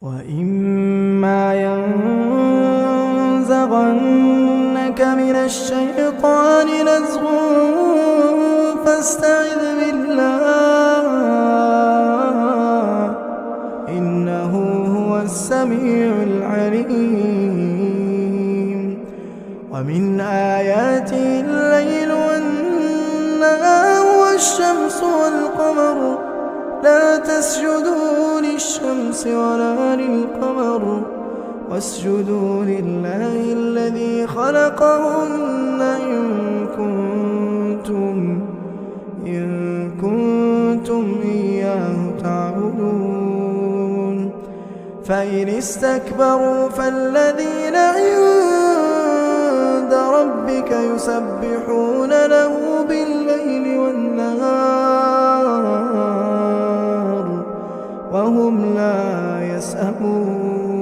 وَإِمَّا يَنزَغَنَّكَ مِنَ الشَّيْطَانِ نَزْغٌ فَاسْتَعِذْ بِاللَّهِ ۖ إِنَّهُ هُوَ السَّمِيعُ الْعَلِيمُ. وَمِنْ آيَاتِهِ اللَّيْلُ وَالنَّهَارُ وَالشَّمْسُ وَالْقَمَرُ ۚ لَا تَسْجُدُوا لِلشَّمْسِ وَلَا لِلْقَمَرِ وَاسْجُدُوا لِلَّهِ الَّذِي خَلَقَهُنَّ إِن كُنتُمْ إِيَّاهُ تَعْبُدُونَ. فَإِنِ اسْتَكْبَرُوا فَالَّذِينَ عِندَ رَبِّكَ يُسَبِّحُونَ لَهُ بِاللَّيْلِ وَالنَّهَارِ وَهُمْ لَا يَسْأَمُونَ.